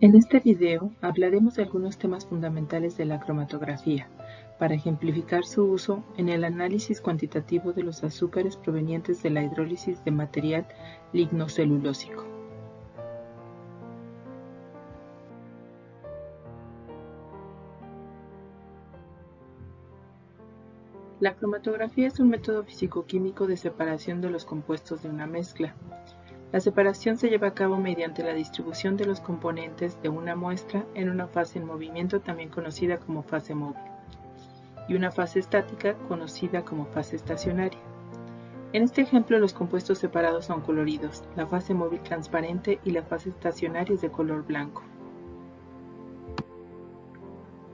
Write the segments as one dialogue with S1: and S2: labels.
S1: En este video hablaremos de algunos temas fundamentales de la cromatografía, para ejemplificar su uso en el análisis cuantitativo de los azúcares provenientes de la hidrólisis de material lignocelulósico. La cromatografía es un método físico-químico de separación de los compuestos de una mezcla. La separación se lleva a cabo mediante la distribución de los componentes de una muestra en una fase en movimiento, también conocida como fase móvil, y una fase estática conocida como fase estacionaria. En este ejemplo, los compuestos separados son coloridos, la fase móvil transparente y la fase estacionaria es de color blanco.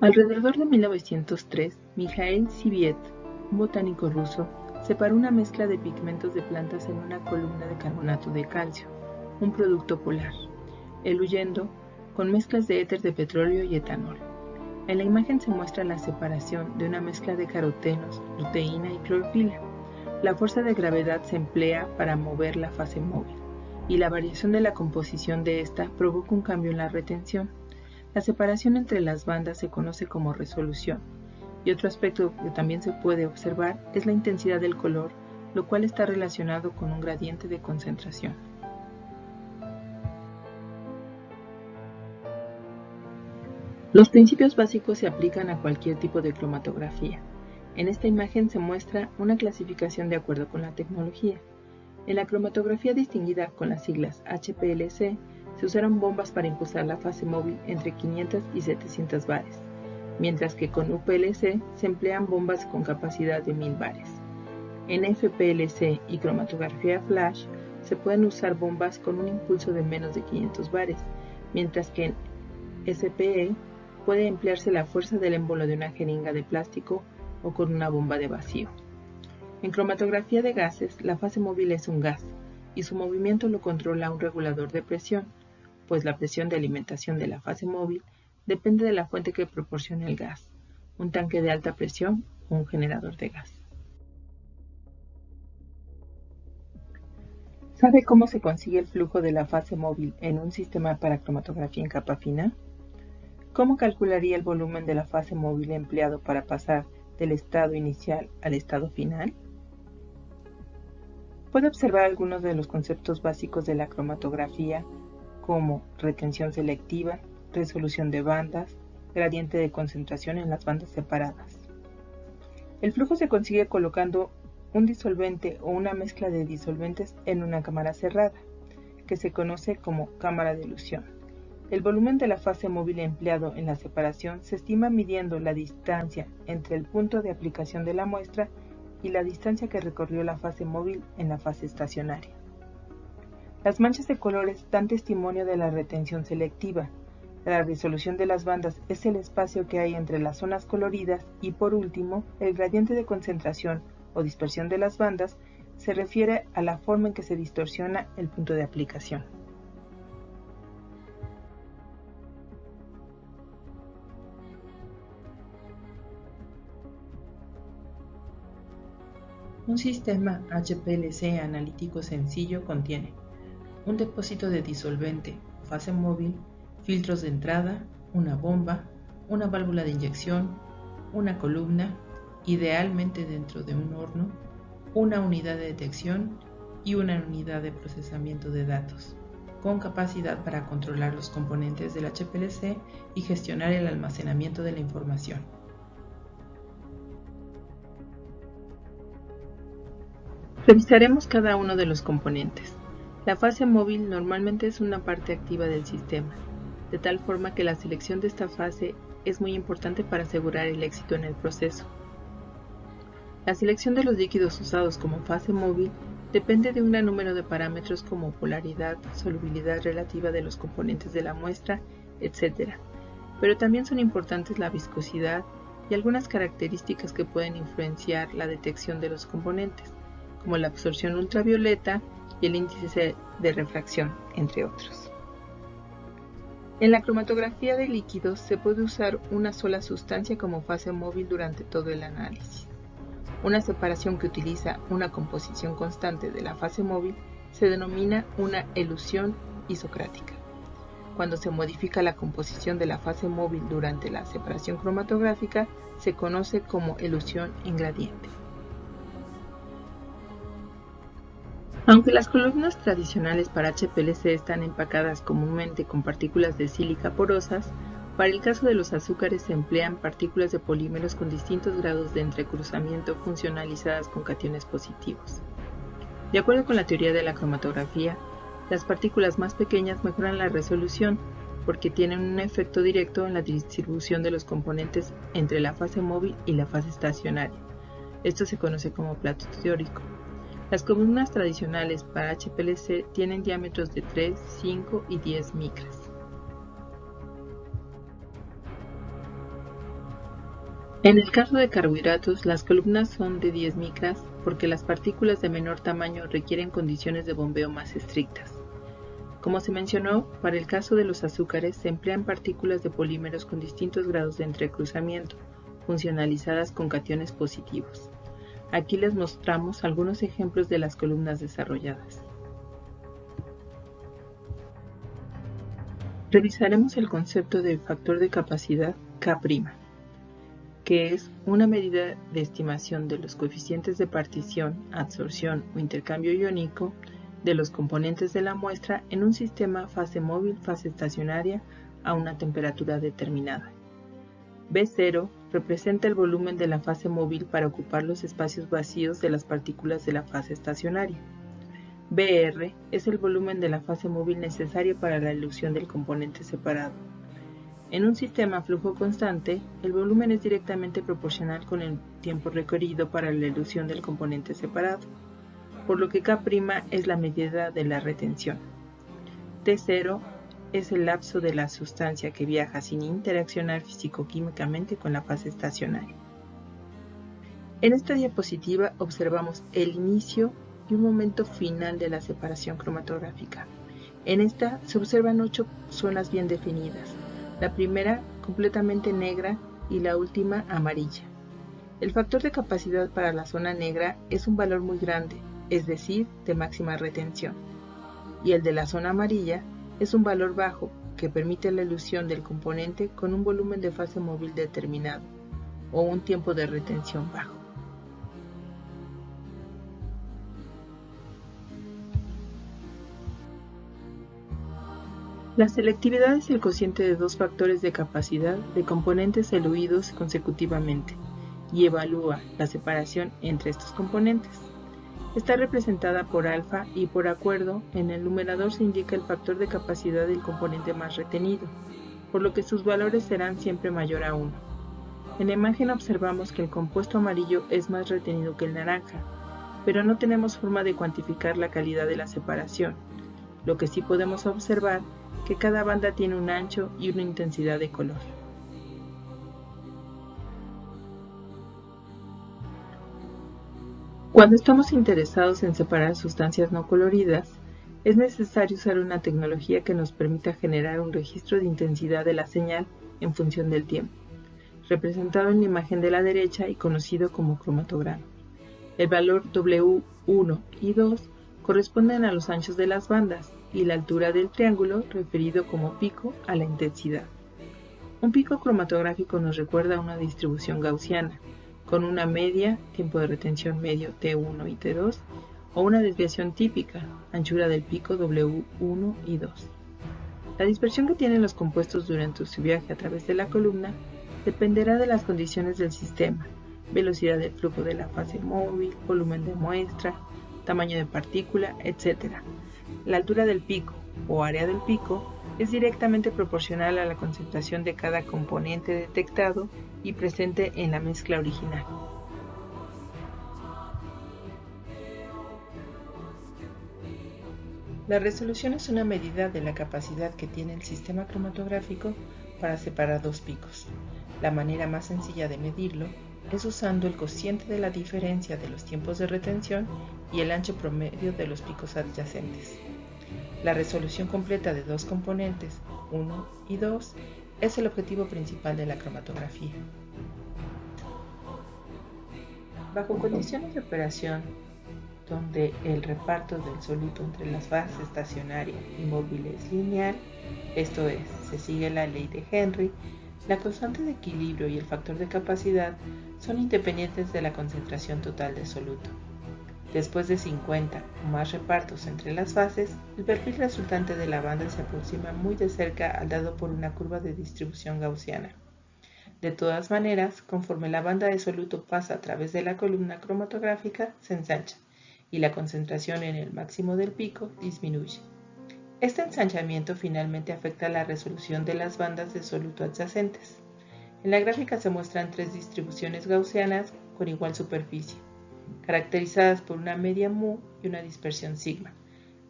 S1: Alrededor de 1903, Mikhail Zhiviev, un botánico ruso, separó una mezcla de pigmentos de plantas en una columna de carbonato de calcio, un producto polar, eluyendo con mezclas de éter de petróleo y etanol. En la imagen se muestra la separación de una mezcla de carotenos, luteína y clorofila. La fuerza de gravedad se emplea para mover la fase móvil, y la variación de la composición de esta provoca un cambio en la retención. La separación entre las bandas se conoce como resolución, y otro aspecto que también se puede observar es la intensidad del color, lo cual está relacionado con un gradiente de concentración. Los principios básicos se aplican a cualquier tipo de cromatografía. En esta imagen se muestra una clasificación de acuerdo con la tecnología. En la cromatografía distinguida con las siglas HPLC, se usaron bombas para impulsar la fase móvil entre 500 y 700 bares, mientras que con UPLC se emplean bombas con capacidad de 1000 bares. En FPLC y cromatografía flash se pueden usar bombas con un impulso de menos de 500 bares, mientras que en SPE puede emplearse la fuerza del émbolo de una jeringa de plástico o con una bomba de vacío. En cromatografía de gases, la fase móvil es un gas, y su movimiento lo controla un regulador de presión, pues la presión de alimentación de la fase móvil depende de la fuente que proporciona el gas, un tanque de alta presión o un generador de gas. ¿Sabe cómo se consigue el flujo de la fase móvil en un sistema para cromatografía en capa fina? ¿Cómo calcularía el volumen de la fase móvil empleado para pasar del estado inicial al estado final? Puede observar algunos de los conceptos básicos de la cromatografía, como retención selectiva, resolución de bandas, gradiente de concentración en las bandas separadas. El flujo se consigue colocando un disolvente o una mezcla de disolventes en una cámara cerrada, que se conoce como cámara de elución. El volumen de la fase móvil empleado en la separación se estima midiendo la distancia entre el punto de aplicación de la muestra y la distancia que recorrió la fase móvil en la fase estacionaria. Las manchas de colores dan testimonio de la retención selectiva. La resolución de las bandas es el espacio que hay entre las zonas coloridas y, por último, el gradiente de concentración o dispersión de las bandas se refiere a la forma en que se distorsiona el punto de aplicación. Un sistema HPLC analítico sencillo contiene un depósito de disolvente, fase móvil, filtros de entrada, una bomba, una válvula de inyección, una columna, idealmente dentro de un horno, una unidad de detección y una unidad de procesamiento de datos, con capacidad para controlar los componentes del HPLC y gestionar el almacenamiento de la información. Revisaremos cada uno de los componentes. La fase móvil normalmente es una parte activa del sistema, de tal forma que la selección de esta fase es muy importante para asegurar el éxito en el proceso. La selección de los líquidos usados como fase móvil depende de un gran número de parámetros como polaridad, solubilidad relativa de los componentes de la muestra, etc. Pero también son importantes la viscosidad y algunas características que pueden influenciar la detección de los componentes, como la absorción ultravioleta y el índice de refracción, entre otros. En la cromatografía de líquidos se puede usar una sola sustancia como fase móvil durante todo el análisis. Una separación que utiliza una composición constante de la fase móvil se denomina una elución isocrática. Cuando se modifica la composición de la fase móvil durante la separación cromatográfica, se conoce como elusión en gradiente. Aunque las columnas tradicionales para HPLC están empacadas comúnmente con partículas de sílica porosas, para el caso de los azúcares se emplean partículas de polímeros con distintos grados de entrecruzamiento funcionalizadas con cationes positivos. De acuerdo con la teoría de la cromatografía, las partículas más pequeñas mejoran la resolución porque tienen un efecto directo en la distribución de los componentes entre la fase móvil y la fase estacionaria. Esto se conoce como plato teórico. Las columnas tradicionales para HPLC tienen diámetros de 3, 5 y 10 micras. En el caso de carbohidratos, las columnas son de 10 micras porque las partículas de menor tamaño requieren condiciones de bombeo más estrictas. Como se mencionó, para el caso de los azúcares se emplean partículas de polímeros con distintos grados de entrecruzamiento, funcionalizadas con cationes positivos. Aquí les mostramos algunos ejemplos de las columnas desarrolladas. Revisaremos el concepto de factor de capacidad K', que es una medida de estimación de los coeficientes de partición, absorción o intercambio iónico de los componentes de la muestra en un sistema fase móvil-fase estacionaria a una temperatura determinada. B0 representa el volumen de la fase móvil para ocupar los espacios vacíos de las partículas de la fase estacionaria. BR es el volumen de la fase móvil necesario para la elusión del componente separado. En un sistema flujo constante, el volumen es directamente proporcional con el tiempo requerido para la elusión del componente separado, por lo que K' es la medida de la retención. T0 es el lapso de la sustancia que viaja sin interaccionar físico-químicamente con la fase estacionaria. En esta diapositiva observamos el inicio y un momento final de la separación cromatográfica. En esta se observan 8 zonas bien definidas, la primera completamente negra y la última amarilla. El factor de capacidad para la zona negra es un valor muy grande, es decir, de máxima retención, y el de la zona amarilla es un valor bajo que permite la elusión del componente con un volumen de fase móvil determinado o un tiempo de retención bajo. La selectividad es el cociente de dos factores de capacidad de componentes eluidos consecutivamente y evalúa la separación entre estos componentes. Está representada por alfa y por acuerdo en el numerador se indica el factor de capacidad del componente más retenido, por lo que sus valores serán siempre mayor a 1. En la imagen observamos que el compuesto amarillo es más retenido que el naranja, pero no tenemos forma de cuantificar la calidad de la separación. Lo que sí podemos observar que cada banda tiene un ancho y una intensidad de color. Cuando estamos interesados en separar sustancias no coloridas, es necesario usar una tecnología que nos permita generar un registro de intensidad de la señal en función del tiempo, representado en la imagen de la derecha y conocido como cromatograma. El valor W1 y 2 corresponden a los anchos de las bandas y la altura del triángulo referido como pico a la intensidad. Un pico cromatográfico nos recuerda a una distribución gaussiana, con una media, tiempo de retención medio T1 y T2, o una desviación típica, anchura del pico W1 y 2. La dispersión que tienen los compuestos durante su viaje a través de la columna dependerá de las condiciones del sistema, velocidad del flujo de la fase móvil, volumen de muestra, tamaño de partícula, etc. La altura del pico, o área del pico, es directamente proporcional a la concentración de cada componente detectado y presente en la mezcla original. La resolución es una medida de la capacidad que tiene el sistema cromatográfico para separar dos picos. La manera más sencilla de medirlo es usando el cociente de la diferencia de los tiempos de retención y el ancho promedio de los picos adyacentes. La resolución completa de dos componentes, 1 y 2, es el objetivo principal de la cromatografía. Bajo condiciones de operación donde el reparto del soluto entre las fases estacionaria y móvil es lineal, esto es, se sigue la ley de Henry, la constante de equilibrio y el factor de capacidad son independientes de la concentración total de soluto. Después de 50 o más repartos entre las fases, el perfil resultante de la banda se aproxima muy de cerca al dado por una curva de distribución gaussiana. De todas maneras, conforme la banda de soluto pasa a través de la columna cromatográfica, se ensancha y la concentración en el máximo del pico disminuye. Este ensanchamiento finalmente afecta la resolución de las bandas de soluto adyacentes. En la gráfica se muestran tres distribuciones gaussianas con igual superficie, caracterizadas por una media mu y una dispersión sigma.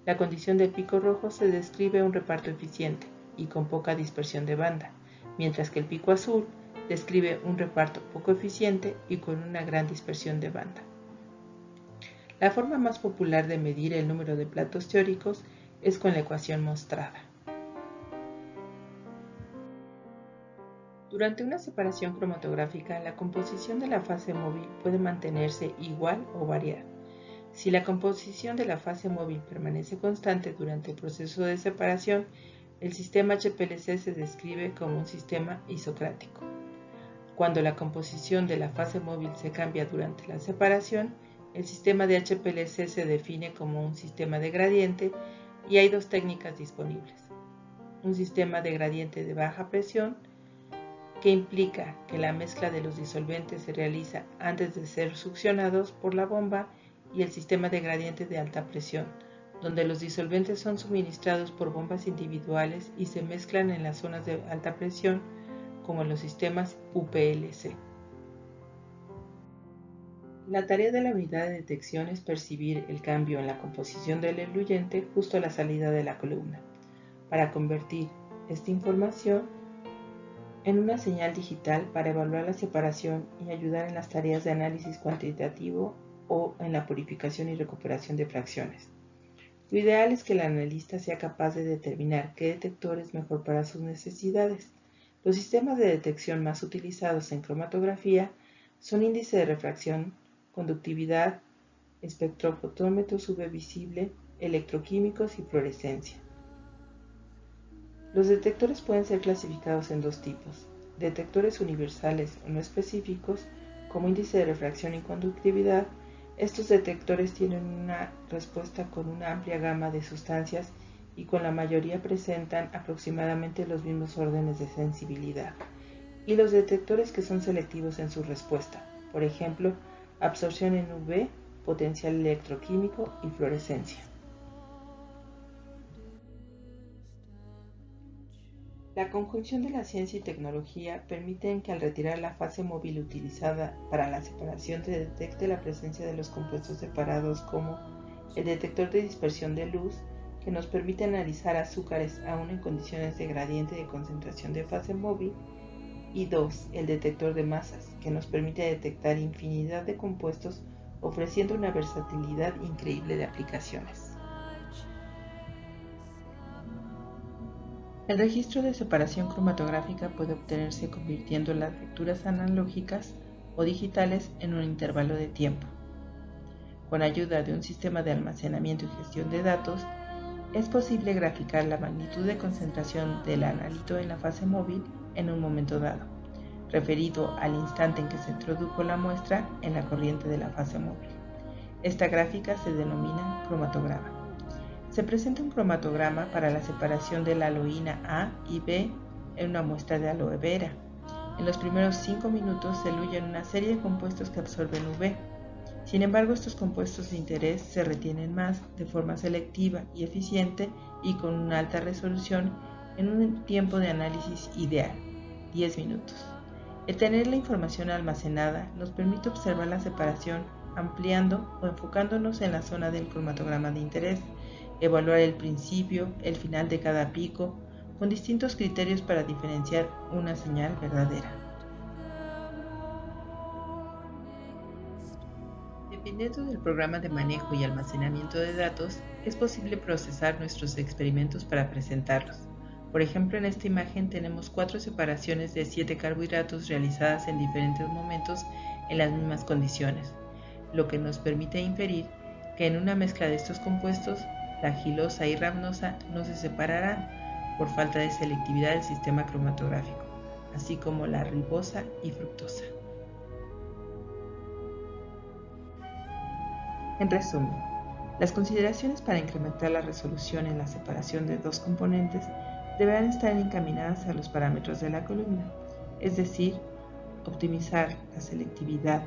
S1: La condición del pico rojo se describe un reparto eficiente y con poca dispersión de banda, mientras que el pico azul describe un reparto poco eficiente y con una gran dispersión de banda. La forma más popular de medir el número de platos teóricos es con la ecuación mostrada. Durante una separación cromatográfica, la composición de la fase móvil puede mantenerse igual o variar. Si la composición de la fase móvil permanece constante durante el proceso de separación, el sistema HPLC se describe como un sistema isocrático. Cuando la composición de la fase móvil se cambia durante la separación, el sistema de HPLC se define como un sistema de gradiente y hay dos técnicas disponibles. Un sistema de gradiente de baja presión, que implica que la mezcla de los disolventes se realiza antes de ser succionados por la bomba, y el sistema de gradiente de alta presión, donde los disolventes son suministrados por bombas individuales y se mezclan en las zonas de alta presión, como en los sistemas UPLC. La tarea de la unidad de detección es percibir el cambio en la composición del eluyente justo a la salida de la columna, para convertir esta información en una señal digital para evaluar la separación y ayudar en las tareas de análisis cuantitativo o en la purificación y recuperación de fracciones. Lo ideal es que el analista sea capaz de determinar qué detector es mejor para sus necesidades. Los sistemas de detección más utilizados en cromatografía son índice de refracción, conductividad, espectrofotómetro UV visible, electroquímicos y fluorescencia. Los detectores pueden ser clasificados en dos tipos: detectores universales o no específicos, como índice de refracción y conductividad. Estos detectores tienen una respuesta con una amplia gama de sustancias y con la mayoría presentan aproximadamente los mismos órdenes de sensibilidad. Y los detectores que son selectivos en su respuesta, por ejemplo, absorción en UV, potencial electroquímico y fluorescencia. La conjunción de la ciencia y tecnología permiten que al retirar la fase móvil utilizada para la separación se detecte la presencia de los compuestos separados, como el detector de dispersión de luz, que nos permite analizar azúcares aún en condiciones de gradiente de concentración de fase móvil, y 2. El detector de masas, que nos permite detectar infinidad de compuestos, ofreciendo una versatilidad increíble de aplicaciones. El registro de separación cromatográfica puede obtenerse convirtiendo las lecturas analógicas o digitales en un intervalo de tiempo. Con ayuda de un sistema de almacenamiento y gestión de datos, es posible graficar la magnitud de concentración del analito en la fase móvil en un momento dado, referido al instante en que se introdujo la muestra en la corriente de la fase móvil. Esta gráfica se denomina cromatograma. Se presenta un cromatograma para la separación de la aloína A y B en una muestra de aloe vera. En los primeros 5 minutos se diluyen una serie de compuestos que absorben UV. Sin embargo, estos compuestos de interés se retienen más de forma selectiva y eficiente y con una alta resolución en un tiempo de análisis ideal, 10 minutos. El tener la información almacenada nos permite observar la separación ampliando o enfocándonos en la zona del cromatograma de interés, evaluar el principio, el final de cada pico, con distintos criterios para diferenciar una señal verdadera. Dependiendo del programa de manejo y almacenamiento de datos, es posible procesar nuestros experimentos para presentarlos. Por ejemplo, en esta imagen tenemos 4 separaciones de 7 carbohidratos realizadas en diferentes momentos en las mismas condiciones, lo que nos permite inferir que en una mezcla de estos compuestos, la gilosa y rhamnosa no se separarán por falta de selectividad del sistema cromatográfico, así como la ribosa y fructosa. En resumen, las consideraciones para incrementar la resolución en la separación de dos componentes deberán estar encaminadas a los parámetros de la columna, es decir, optimizar la selectividad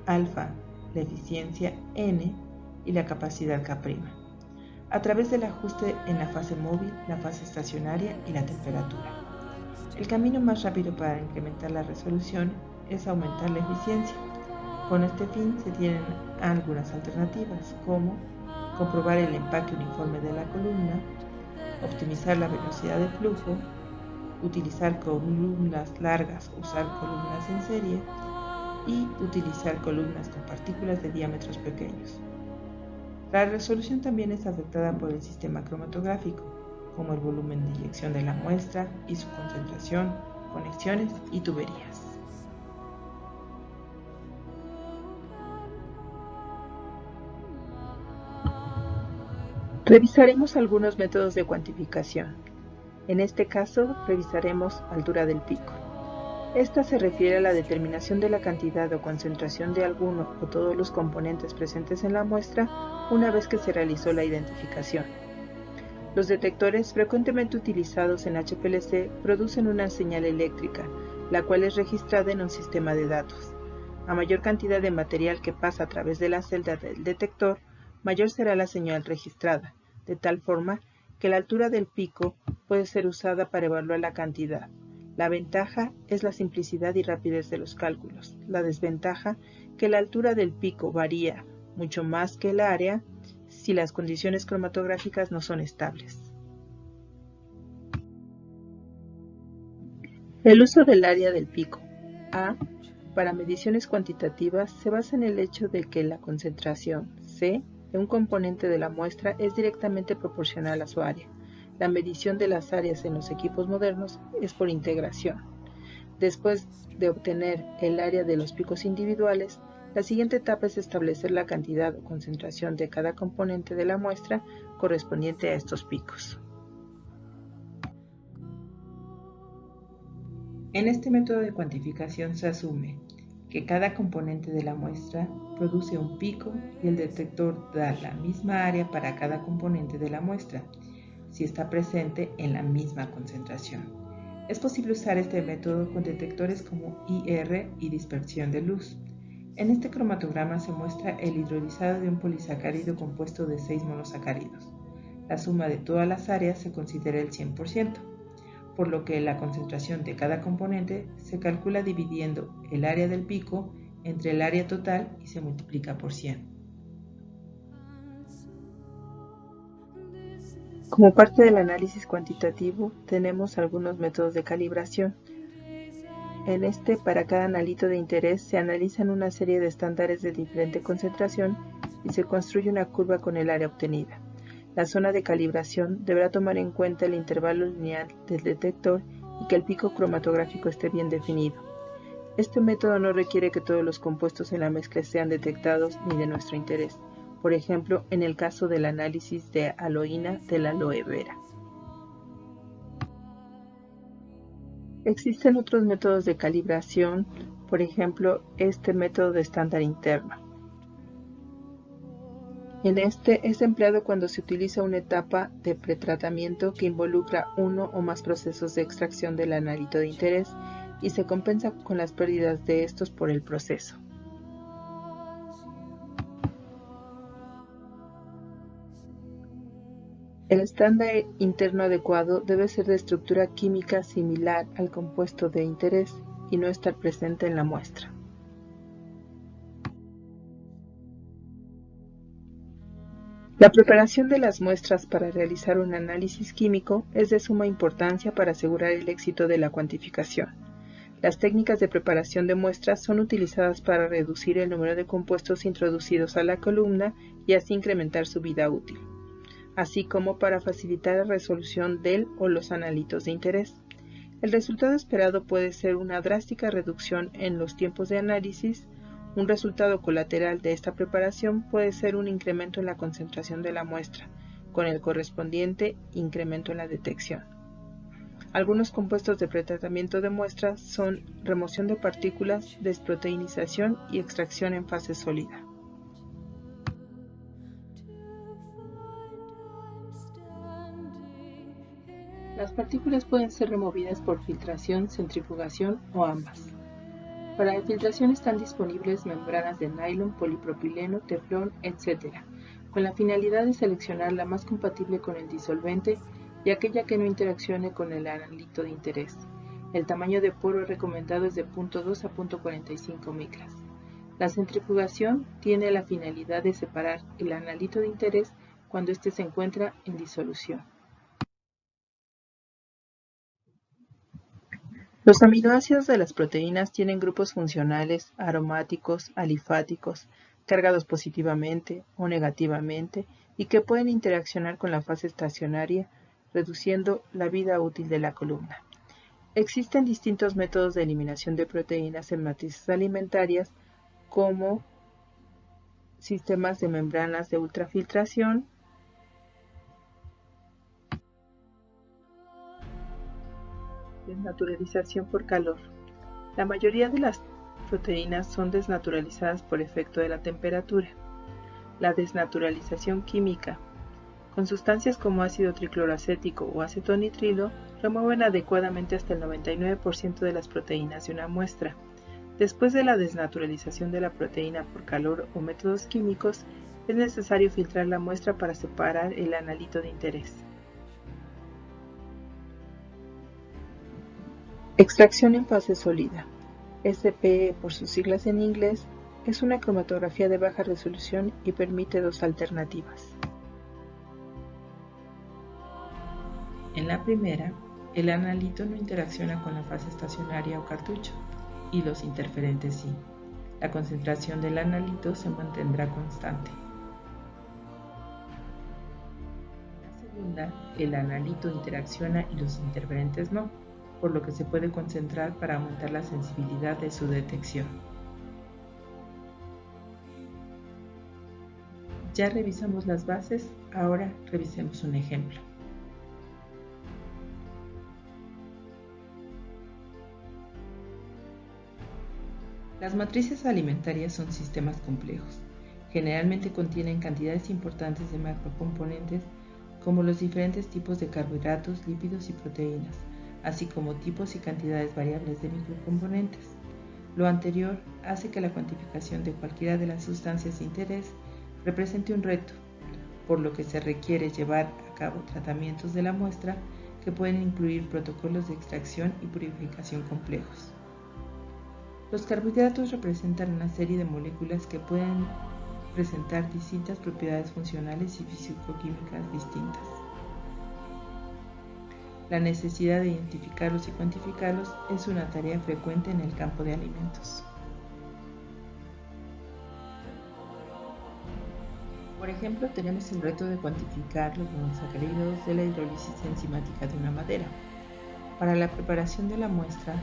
S1: alfa, la eficiencia n y la capacidad K', a través del ajuste en la fase móvil, la fase estacionaria y la temperatura. El camino más rápido para incrementar la resolución es aumentar la eficiencia. Con este fin se tienen algunas alternativas, como comprobar el empaque uniforme de la columna, optimizar la velocidad de flujo, utilizar columnas largas, usar columnas en serie y utilizar columnas con partículas de diámetros pequeños. La resolución también es afectada por el sistema cromatográfico, como el volumen de eyección de la muestra y su concentración, conexiones y tuberías. Revisaremos algunos métodos de cuantificación. En este caso, revisaremos altura del pico. Esta se refiere a la determinación de la cantidad o concentración de alguno o todos los componentes presentes en la muestra una vez que se realizó la identificación. Los detectores frecuentemente utilizados en HPLC producen una señal eléctrica, la cual es registrada en un sistema de datos. A mayor cantidad de material que pasa a través de la celda del detector, mayor será la señal registrada, de tal forma que la altura del pico puede ser usada para evaluar la cantidad. La ventaja es la simplicidad y rapidez de los cálculos. La desventaja, que la altura del pico varía mucho más que el área si las condiciones cromatográficas no son estables. El uso del área del pico A para mediciones cuantitativas se basa en el hecho de que la concentración C de un componente de la muestra es directamente proporcional a su área. La medición de las áreas en los equipos modernos es por integración. Después de obtener el área de los picos individuales, la siguiente etapa es establecer la cantidad o concentración de cada componente de la muestra correspondiente a estos picos. En este método de cuantificación se asume que cada componente de la muestra produce un pico y el detector da la misma área para cada componente de la muestra, si está presente en la misma concentración. Es posible usar este método con detectores como IR y dispersión de luz. En este cromatograma se muestra el hidrolizado de un polisacárido compuesto de 6 monosacáridos. La suma de todas las áreas se considera el 100%, por lo que la concentración de cada componente se calcula dividiendo el área del pico entre el área total y se multiplica por 100. Como parte del análisis cuantitativo, tenemos algunos métodos de calibración. En este, para cada analito de interés, se analizan una serie de estándares de diferente concentración y se construye una curva con el área obtenida. La zona de calibración deberá tomar en cuenta el intervalo lineal del detector y que el pico cromatográfico esté bien definido. Este método no requiere que todos los compuestos en la mezcla sean detectados ni de nuestro interés, por ejemplo, en el caso del análisis de aloína del aloe vera. Existen otros métodos de calibración, por ejemplo, este método de estándar interno. En este es empleado cuando se utiliza una etapa de pretratamiento que involucra uno o más procesos de extracción del analito de interés y se compensa con las pérdidas de estos por el proceso. El estándar interno adecuado debe ser de estructura química similar al compuesto de interés y no estar presente en la muestra. La preparación de las muestras para realizar un análisis químico es de suma importancia para asegurar el éxito de la cuantificación. Las técnicas de preparación de muestras son utilizadas para reducir el número de compuestos introducidos a la columna y así incrementar su vida útil, así como para facilitar la resolución del o los analitos de interés. El resultado esperado puede ser una drástica reducción en los tiempos de análisis, Un resultado colateral de esta preparación puede ser un incremento en la concentración de la muestra, con el correspondiente incremento en la detección. Algunos compuestos de pretratamiento de muestras son remoción de partículas, desproteinización y extracción en fase sólida. Las partículas pueden ser removidas por filtración, centrifugación o ambas. Para la filtración están disponibles membranas de nylon, polipropileno, teflón, etc., con la finalidad de seleccionar la más compatible con el disolvente y aquella que no interaccione con el analito de interés. El tamaño de poro recomendado es de 0.2 a 0.45 micras. La centrifugación tiene la finalidad de separar el analito de interés cuando éste se encuentra en disolución. Los aminoácidos de las proteínas tienen grupos funcionales, aromáticos, alifáticos, cargados positivamente o negativamente y que pueden interaccionar con la fase estacionaria, reduciendo la vida útil de la columna. Existen distintos métodos de eliminación de proteínas en matrices alimentarias, como sistemas de membranas de ultrafiltración, desnaturalización por calor. La mayoría de las proteínas son desnaturalizadas por efecto de la temperatura. La desnaturalización química, con sustancias como ácido tricloroacético o acetonitrilo, remueven adecuadamente hasta el 99% de las proteínas de una muestra. Después de la desnaturalización de la proteína por calor o métodos químicos, es necesario filtrar la muestra para separar el analito de interés. Extracción en fase sólida. SPE, por sus siglas en inglés, es una cromatografía de baja resolución y permite dos alternativas. En la primera, el analito no interacciona con la fase estacionaria o cartucho, y los interferentes sí. La concentración del analito se mantendrá constante. En la segunda, el analito interacciona y los interferentes no, por lo que se puede concentrar para aumentar la sensibilidad de su detección. Ya revisamos las bases, ahora revisemos un ejemplo. Las matrices alimentarias son sistemas complejos. Generalmente contienen cantidades importantes de macrocomponentes como los diferentes tipos de carbohidratos, lípidos y proteínas, así como tipos y cantidades variables de microcomponentes. Lo anterior hace que la cuantificación de cualquiera de las sustancias de interés represente un reto, por lo que se requiere llevar a cabo tratamientos de la muestra que pueden incluir protocolos de extracción y purificación complejos. Los carbohidratos representan una serie de moléculas que pueden presentar distintas propiedades funcionales y físico-químicas distintas. La necesidad de identificarlos y cuantificarlos es una tarea frecuente en el campo de alimentos. Por ejemplo, tenemos el reto de cuantificar los monosacáridos de la hidrólisis enzimática de una madera. Para la preparación de la muestra,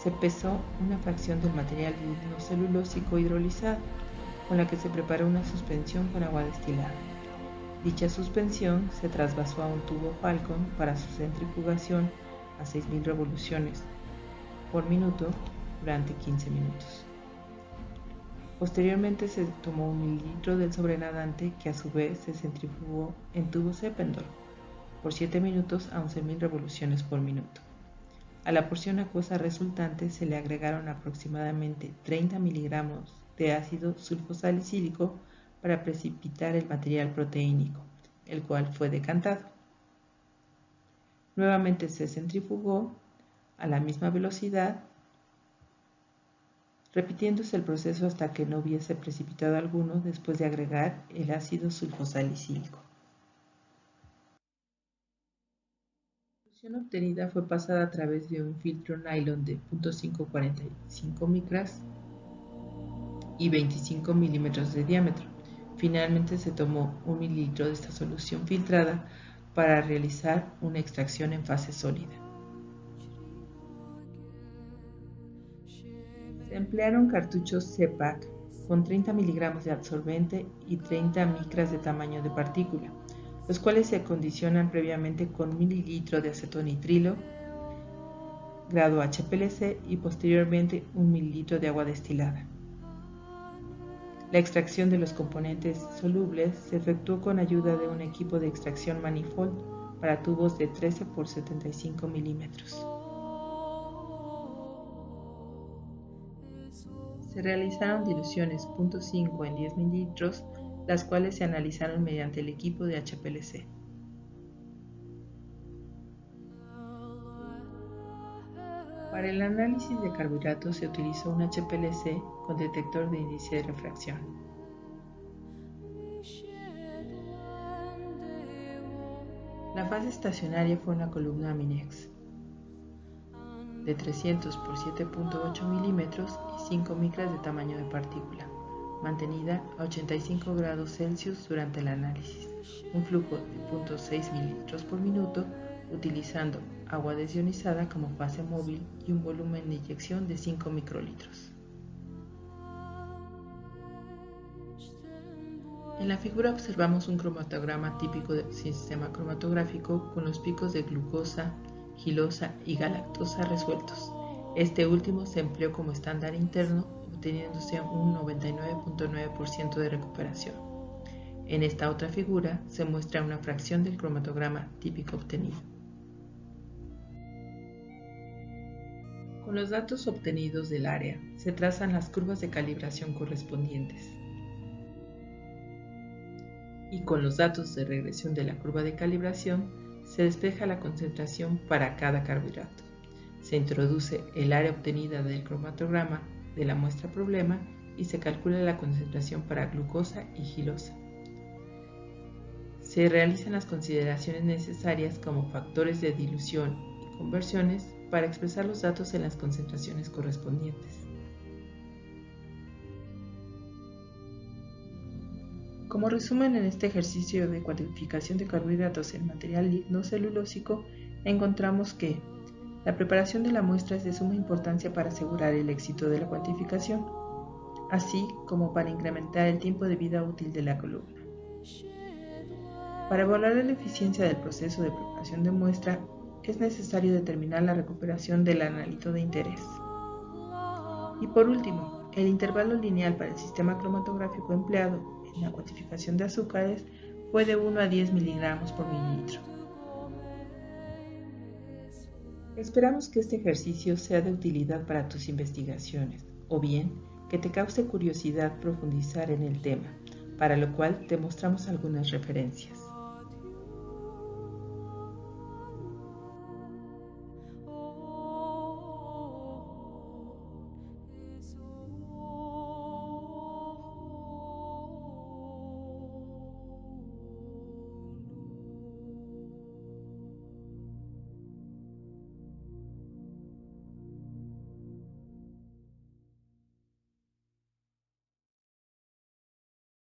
S1: se pesó una fracción del material lignocelulósico hidrolizado, con la que se preparó una suspensión con agua destilada. Dicha suspensión se trasvasó a un tubo Falcon para su centrifugación a 6.000 revoluciones por minuto durante 15 minutos. Posteriormente se tomó 1 mililitro del sobrenadante que a su vez se centrifugó en tubos Eppendorf por 7 minutos a 11.000 revoluciones por minuto. A la porción acuosa resultante se le agregaron aproximadamente 30 miligramos de ácido sulfosalicílico para precipitar el material proteínico, el cual fue decantado. Nuevamente se centrifugó a la misma velocidad, repitiéndose el proceso hasta que no hubiese precipitado alguno después de agregar el ácido sulfosalicílico. La solución obtenida fue pasada a través de un filtro nylon de 0.545 micras y 25 milímetros de diámetro. Finalmente se tomó 1 mililitro de esta solución filtrada para realizar una extracción en fase sólida. Se emplearon cartuchos CPAC con 30 miligramos de absorbente y 30 micras de tamaño de partícula, los cuales se acondicionan previamente con 1 mililitro de acetonitrilo, grado HPLC, y posteriormente 1 mililitro de agua destilada. La extracción de los componentes solubles se efectuó con ayuda de un equipo de extracción manifold para tubos de 13 por 75 milímetros. Se realizaron diluciones 0.5 en 10 mililitros, las cuales se analizaron mediante el equipo de HPLC. Para el análisis de carbohidratos se utilizó un HPLC con detector de índice de refracción. La fase estacionaria fue una columna Minex de 300 por 7.8 milímetros y 5 micras de tamaño de partícula, mantenida a 85 grados Celsius durante el análisis, un flujo de 0.6 mililitros por minuto, utilizando agua desionizada como fase móvil y un volumen de inyección de 5 microlitros. En la figura observamos un cromatograma típico del sistema cromatográfico con los picos de glucosa, gilosa y galactosa resueltos. Este último se empleó como estándar interno, obteniéndose un 99.9% de recuperación. En esta otra figura se muestra una fracción del cromatograma típico obtenido. Con los datos obtenidos del área se trazan las curvas de calibración correspondientes. Y con los datos de regresión de la curva de calibración se despeja la concentración para cada carbohidrato. Se introduce el área obtenida del cromatograma de la muestra problema y se calcula la concentración para glucosa y gilosa. Se realizan las consideraciones necesarias como factores de dilución y conversiones para expresar los datos en las concentraciones correspondientes. Como resumen, en este ejercicio de cuantificación de carbohidratos en material lignocelulósico, encontramos que la preparación de la muestra es de suma importancia para asegurar el éxito de la cuantificación, así como para incrementar el tiempo de vida útil de la columna. Para evaluar la eficiencia del proceso de preparación de muestra, es necesario determinar la recuperación del analito de interés. Y por último, el intervalo lineal para el sistema cromatográfico empleado en la cuantificación de azúcares fue de 1 a 10 miligramos por mililitro. Esperamos que este ejercicio sea de utilidad para tus investigaciones, o bien que te cause curiosidad profundizar en el tema, para lo cual te mostramos algunas referencias.